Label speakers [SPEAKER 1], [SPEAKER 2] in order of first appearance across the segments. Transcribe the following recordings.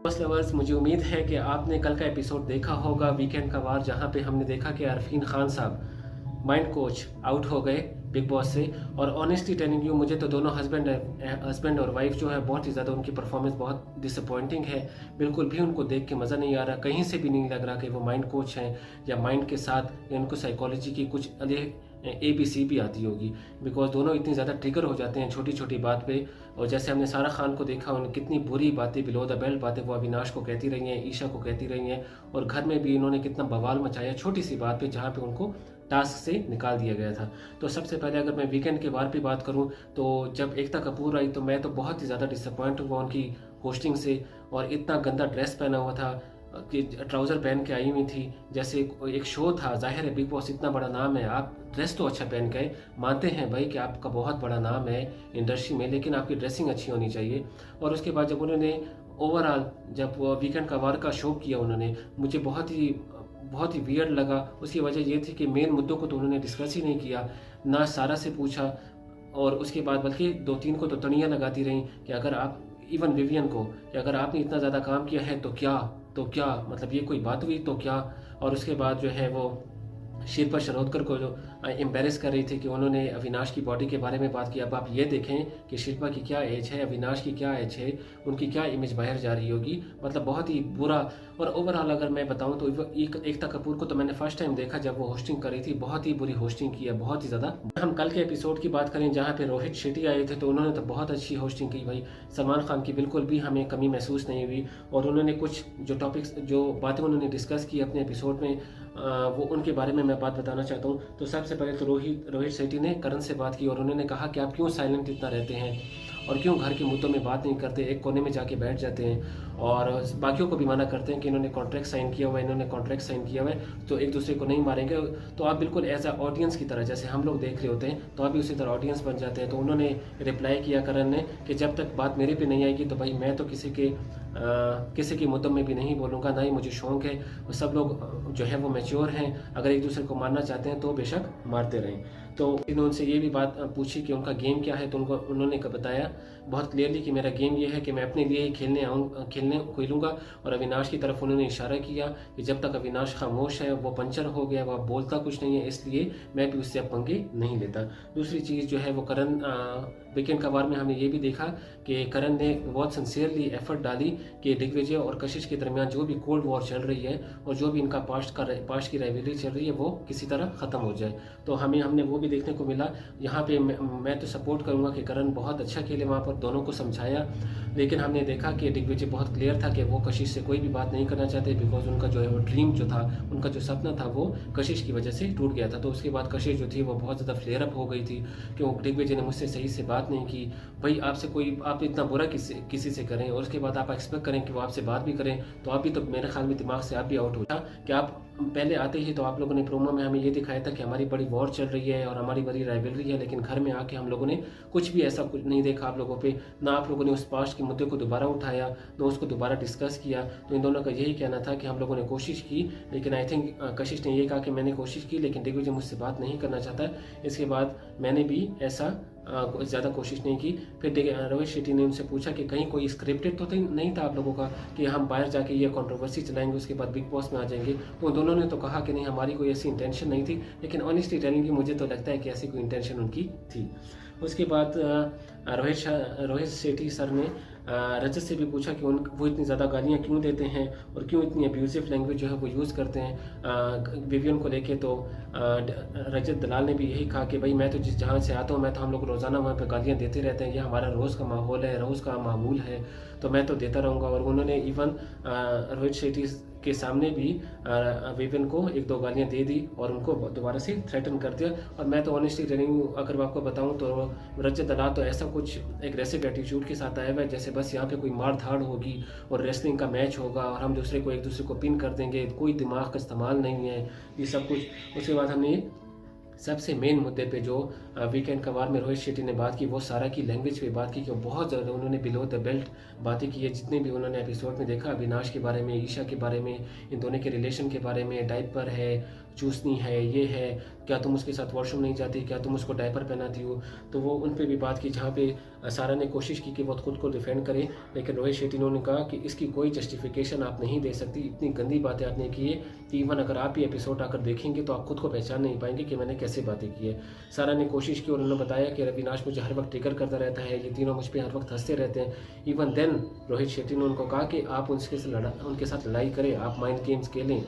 [SPEAKER 1] Boss lovers, मुझे उम्मीद है कि आपने कल का एपिसोड देखा होगा वीकेंड का वार, जहां पे हमने देखा कि अरफीन खान साहब माइंड कोच आउट हो गए बिग बॉस से। और ऑनेस्टली टेलिंग यू, मुझे तो दोनों हस्बैंड और वाइफ जो है बहुत ही ज़्यादा उनकी परफॉर्मेंस बहुत डिसअपॉइंटिंग है। बिल्कुल भी उनको देख के मज़ा नहीं आ रहा, कहीं से भी नहीं लग रहा कि वो माइंड कोच हैं या माइंड के साथ उनको साइकोलॉजी की कुछ ABC भी आती होगी। बिकॉज दोनों इतनी ज़्यादा ट्रिगर हो जाते हैं छोटी छोटी बात पे। और जैसे हमने सारा खान को देखा, उन्हें कितनी बुरी बातें, बिलो द बेल्ट बातें वो अविनाश को कहती रही हैं, ईशा को कहती रही हैं, और घर में भी इन्होंने कितना बवाल मचाया छोटी सी बात पे, जहाँ पे उनको टास्क से निकाल दिया गया था। तो सबसे पहले अगर मैं वीकेंड के बारे पे बात करूं, तो जब एकता कपूर आई तो मैं तो बहुत ही ज़्यादा डिसअपॉइंट हुआ उनकी होस्टिंग से। और इतना गंदा ड्रेस पहना हुआ था कि ट्राउज़र पहन के आई हुई थी, जैसे एक शो था। जाहिर है बिग बॉस इतना बड़ा नाम है, आप ड्रेस तो अच्छा पहन के आए, मानते हैं भाई कि आपका बहुत बड़ा नाम है इंडस्ट्री में, लेकिन आपकी ड्रेसिंग अच्छी होनी चाहिए। और उसके बाद जब उन्होंने ओवरऑल जब वीकेंड का वार का शो किया उन्होंने, मुझे बहुत ही वियर्ड लगा। उसकी वजह ये थी कि मेन मुद्दों को तो उन्होंने डिस्कस ही नहीं किया, ना सारा से पूछा। और उसके बाद बल्कि 2-3 को तो तनियाँ लगाती रहीं कि अगर आप, इवन विवियन को, कि अगर आपने इतना ज़्यादा काम किया है तो क्या मतलब ये कोई बात हुई तो क्या। और उसके बाद जो है वो शिल्पा शिरोडकर को जो एम्बेरस कर रही थी कि उन्होंने अविनाश की बॉडी के बारे में बात की। अब आप ये देखें कि शिल्पा की क्या एज है, अविनाश की क्या एज है, उनकी क्या इमेज बाहर जा रही होगी, मतलब बहुत ही बुरा। और ओवरऑल अगर मैं बताऊं तो एकता कपूर को तो मैंने फर्स्ट टाइम देखा जब वो होस्टिंग कर रही थी, बहुत ही बुरी होस्टिंग की है, बहुत ही ज़्यादा। हम कल के एपिसोड की बात करें जहाँ पे रोहित शेट्टी आए थे, तो उन्होंने तो बहुत अच्छी होस्टिंग की भाई। सलमान खान की बिल्कुल भी हमें कमी महसूस नहीं हुई। और उन्होंने कुछ जो टॉपिक्स, जो बातें उन्होंने डिस्कस की अपने एपिसोड में, वो उनके बारे में मैं बात बताना चाहता हूँ। तो सबसे पहले तो रोहित शेट्टी ने करण से बात की और उन्होंने कहा कि आप क्यों साइलेंट इतना रहते हैं और क्यों घर के मुद्दों में बात नहीं करते, एक कोने में जाके बैठ जाते हैं। और बाकियों को भी मना करते हैं कि इन्होंने कॉन्ट्रैक्ट साइन किया हुआ है, तो एक दूसरे को नहीं मारेंगे। तो आप बिल्कुल एज अ ऑडियंस की तरह, जैसे हम लोग देख रहे होते हैं, तो आप भी उसी तरह ऑडियंस बन जाते हैं। तो उन्होंने रिप्लाई किया करण ने कि जब तक बात मेरे पे नहीं आएगी तो भाई मैं तो किसी के मुद्दों में भी नहीं बोलूँगा, ना ही मुझे शौक है। और सब लोग जो है वो मैच्योर हैं, अगर एक दूसरे को मारना चाहते हैं तो बेशक मारते रहें। तो इन्होंने उनसे ये भी बात पूछी कि उनका गेम क्या है, तो उन्होंने बताया बहुत क्लियरली कि मेरा गेम ये है कि मैं अपने लिए ही खेलने खेलूँगा। और अविनाश की तरफ उन्होंने इशारा किया कि जब तक अविनाश खामोश है, वो पंचर हो गया, वह बोलता कुछ नहीं है, इसलिए मैं भी उससे अब पंगे नहीं लेता। दूसरी चीज़ जो है वो करण, वीकेंड का वार में हमने ये भी देखा कि करण ने बहुत सिंसियरली एफर्ट डाली कि दिग्विजय और कशिश के दरमियान जो भी कोल्ड वॉर चल रही है और जो भी इनका पास्ट की राइवलरी चल रही है वो किसी तरह ख़त्म हो जाए। तो हमने वो भी देखने को मिला। यहाँ पे मैं तो सपोर्ट करूँगा कि करण बहुत अच्छा खेले, वहाँ पर दोनों को समझाया। लेकिन हमने देखा कि दिग्विजय बहुत क्लियर था कि वो कशिश से कोई भी बात नहीं करना चाहते, बिकॉज उनका जो है वो ड्रीम जो था, उनका जो सपना था, वो कशिश की वजह से टूट गया था। तो उसके बाद कशिश जो थी वो बहुत ज़्यादा फ्लेयर अप हो गई थी क्यों दिग्विजय ने मुझसे सही से बात नहीं की। भाई आपसे कोई, आप इतना बुरा किसी से करें और उसके बाद आप एक्सपेक्ट करें कि वो आपसे बात भी करें, तो आप भी तो मेरे ख्याल में दिमाग से आप भी आउट हो था कि आप पहले आते ही तो आप लोगों ने प्रोमो में हमें ये दिखाया था कि हमारी बड़ी वॉर चल रही है और हमारी बड़ी राइवलरी है, लेकिन घर में आके हम लोगों ने कुछ भी ऐसा कुछ नहीं देखा आप लोगों पे, ना आप लोगों ने उस पास्ट के मुद्दे को दोबारा उठाया, ना उसको दोबारा डिस्कस किया। तो इन दोनों का यही कहना था कि हम लोगों ने कोशिश की, लेकिन आई थिंक कशिश ने ये कहा कि मैंने कोशिश की लेकिन दिग्विजय मुझसे बात नहीं करना चाहता। इसके बाद मैंने भी ऐसा ज़्यादा कोशिश नहीं की। फिर रोहित शेट्टी ने उनसे पूछा कि कहीं कोई स्क्रिप्टेड तो नहीं था आप लोगों का कि हम बाहर जाके ये कंट्रोवर्सी चलाएंगे, उसके बाद बिग बॉस में आ जाएंगे। तो दोनों ने तो कहा कि नहीं, हमारी कोई ऐसी इंटेंशन नहीं थी, लेकिन ऑनेस्टली टेलिंग मुझे तो लगता है कि ऐसी कोई इंटेंशन उनकी थी। उसके बाद रोहित शेट्टी सर ने रजत से भी पूछा कि वो इतनी ज़्यादा गालियाँ क्यों देते हैं और क्यों इतनी अब्यूजिव लैंग्वेज जो है वो यूज़ करते हैं विवियन को लेके। तो रजत दलाल ने भी यही कहा कि भाई मैं तो जहाँ से आता हूँ, मैं तो हम लोग रोज़ाना वहाँ पे गालियाँ देते रहते हैं, ये हमारा रोज़ का माहौल है, रोज़ का मामूल है, तो मैं तो देता रहूँगा। और उन्होंने इवन रोहित शेट्टी के सामने भी विवियन को 1-2 गालियाँ दे दी और उनको दोबारा से थ्रेटन कर दिया। और मैं तो ऑनेस्टली टेलिंग, अगर मैं आपको बताऊँ तो रजत दलाल तो ऐसा कुछ एग्रेसिव एटीट्यूड के साथ आया हुआ है जैसे बस यहाँ पे कोई मार धाड़ होगी और रेसलिंग का मैच होगा और हम एक दूसरे को पिन कर देंगे, कोई दिमाग का इस्तेमाल नहीं है ये सब कुछ। उसके बाद हमने सबसे मेन मुद्दे पे जो वीकेंड का वार में रोहित शेट्टी ने बात की वो सारा की लैंग्वेज पे बात की कि बहुत ज़्यादा उन्होंने बिलो द बेल्ट बातें की है। जितने भी उन्होंने एपिसोड में देखा, अविनाश के बारे में, ईशा के बारे में, इन दोनों के रिलेशन के बारे में, डायपर है, चूसनी है, ये है, क्या तुम उसके साथ वॉशरूम नहीं जाती, क्या तुम उसको डायपर पहनाती हो, तो वो उन पर भी बात की। जहाँ पे सारा ने कोशिश की कि वो खुद को डिफेंड करे, लेकिन रोहित शेट्टी ने कहा कि इसकी कोई जस्टिफिकेशन आप नहीं दे सकती, इतनी गंदी बातें आपने की है कि इवन अगर आप ये एपिसोड आकर देखेंगे तो आप खुद को पहचान नहीं पाएंगे कि मैंने कैसे बातें की है। सारा ने कोशिश की और उन्होंने बताया कि अविनाश मुझे हर वक्त ट्रिगर करता रहता है, ये तीनों मुझ पर हर वक्त हंसते रहते हैं। इवन देन रोहित शेट्टी ने उनको कहा कि आप उनके साथ लड़ाई करें, आप माइंड गेम्स खेलें,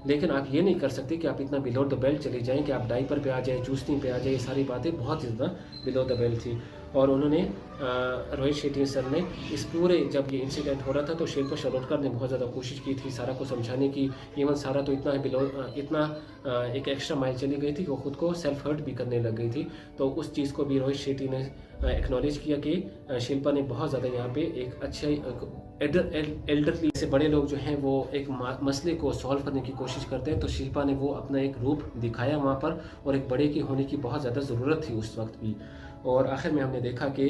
[SPEAKER 1] लेकिन आप ये नहीं कर सकते कि आप इतना बिलो द बेल्ट चली जाएं कि आप डाइपर पे आ जाए, चूसनी पे आ जाए। ये सारी बातें बहुत ज़्यादा बिलो द बेल्ट थी। और उन्होंने रोहित शेट्टी सर ने इस पूरे जब ये इंसिडेंट हो रहा था तो शिल्पा शिरोडकर ने बहुत ज़्यादा कोशिश की थी सारा को समझाने की। इवन सारा तो इतना एक एक्स्ट्रा माइल चली गई थी कि वो खुद को सेल्फ हर्ट भी करने लग गई थी। तो उस चीज़ को भी रोहित शेट्टी ने एक्नॉलेज किया कि शिल्पा ने बहुत ज़्यादा यहाँ पे एक अच्छे एल्डरली से बड़े लोग जो हैं वो एक मसले को सॉल्व करने की कोशिश करते हैं, तो शिल्पा ने वो अपना एक रूप दिखाया वहाँ पर, और एक बड़े की होने की बहुत ज़्यादा ज़रूरत थी उस वक्त भी। और आखिर में हमने देखा कि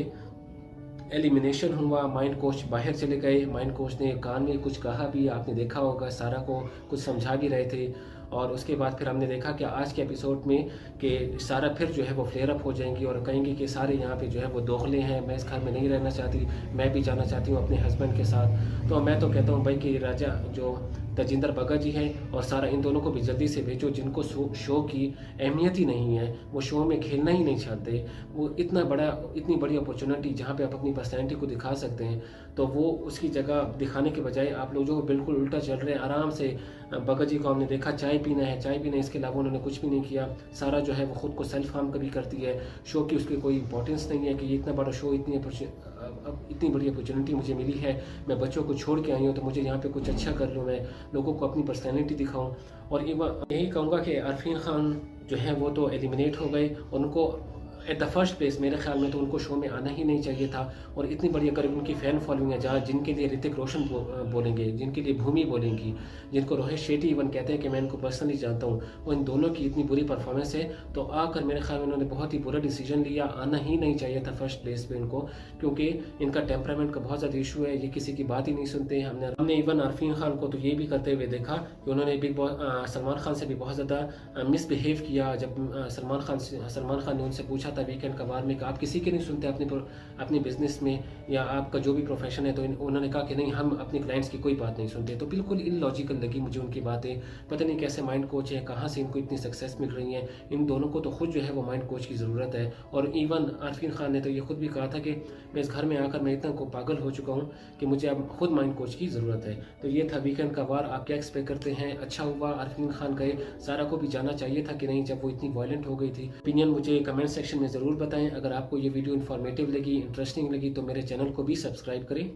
[SPEAKER 1] एलिमिनेशन हुआ, माइंड कोच बाहर चले गए, माइंड कोच ने कान में कुछ कहा भी, आपने देखा होगा, सारा को कुछ समझा भी रहे थे। और उसके बाद फिर हमने देखा कि आज के एपिसोड में कि सारा फिर जो है वो फ्लेयर अप हो जाएंगी और कहेंगी कि सारे यहाँ पे जो है वो दोगले हैं, मैं इस घर में नहीं रहना चाहती, मैं भी जाना चाहती हूँ अपने हस्बैंड के साथ। तो मैं तो कहता हूँ भाई कि राजा जो तजिंदर भगत जी हैं और सारा, इन दोनों को भी जल्दी से भेजो, जिनको शो की अहमियत ही नहीं है, वो शो में खेलना ही नहीं चाहते। वो इतनी बड़ी अपॉर्चुनिटी जहाँ पे आप अपनी पर्सनैलिटी को दिखा सकते हैं, तो वो उसकी जगह दिखाने के बजाय आप लोग जो बिल्कुल उल्टा चल रहे हैं। आराम से भगत जी को हमने देखा चाय पीना है, चाय पीना है, इसके अलावा उन्होंने कुछ भी नहीं किया। सारा जो है वो खुद को सेल्फ हार्म कभी करती है, शो की उसकी कोई इंपॉर्टेंस नहीं है कि ये इतना बड़ा शो, इतनी बड़ी अपॉर्चुनिटी मुझे मिली है, मैं बच्चों को छोड़ के आई हूँ, तो मुझे यहाँ पे कुछ अच्छा कर लूँ, मैं लोगों को अपनी पर्सनैलिटी दिखाऊँ। और यही कहूँगा कि अरफीन खान जो है वो तो एलिमिनेट हो गए, उनको एट द फर्स्ट प्लेस मेरे ख्याल में तो उनको शो में आना ही नहीं चाहिए था। और इतनी बड़ी अगर उनकी फ़ैन फॉलोइंग है, जहाँ जिनके लिए ऋतिक रोशन बोलेंगे, जिनके लिए भूमि बोलेंगी, जिनको रोहित शेट्टी इवन कहते हैं कि मैं इनको पर्सनली जानता हूँ, वो इन दोनों की इतनी बुरी परफॉर्मेंस है, तो आकर मेरे ख्याल में उन्होंने बहुत ही बुरा डिसीजन लिया, आना ही नहीं चाहिए था फर्स्ट प्लेस पे इनको, क्योंकि इनका टेम्परामेंट का बहुत ज़्यादा इशू है, ये किसी की बात ही नहीं सुनते। हमने इवन अरफीन खान को तो ये भी करते हुए देखा कि उन्होंने बिग बॉस सलमान खान से भी बहुत ज़्यादा मिसबिहेव किया। जब सलमान खान ने उनसे पूछा था वीकेंड का वार में कि आप किसी के नहीं सुनते अपने बिजनेस में या आपका जो भी प्रोफेशन है, तो उन्होंने कहा कि नहीं, हम अपने क्लाइंट्स की कोई बात नहीं सुनते। तो बिल्कुल इलॉजिकल लगी मुझे उनकी बातें, पता नहीं कैसे माइंड कोच है, कहाँ से इनको इतनी सक्सेस मिल रही है। इन दोनों को तो खुद जो है वो माइंड कोच की ज़रूरत है। और इवन अरफीन खान ने तो ये खुद भी कहा था कि मैं इस घर में आकर मैं इतना को पागल हो चुका हूँ कि मुझे अब खुद माइंड कोच की ज़रूरत है। तो ये था वीकेंड का वार। आप क्या एक्सपेक्ट करते हैं? अच्छा हुआ अरफीन खान गए, सारा को भी जाना चाहिए था कि नहीं जब वो इतनी वायलेंट हो गई थी? ओपिनियन मुझे कमेंट सेक्शन में ज़रूर बताएं। अगर आपको ये वीडियो इन्फॉर्मेटिव लगी, इंटरेस्टिंग लगी, तो मेरे चैनल को भी सब्सक्राइब करें।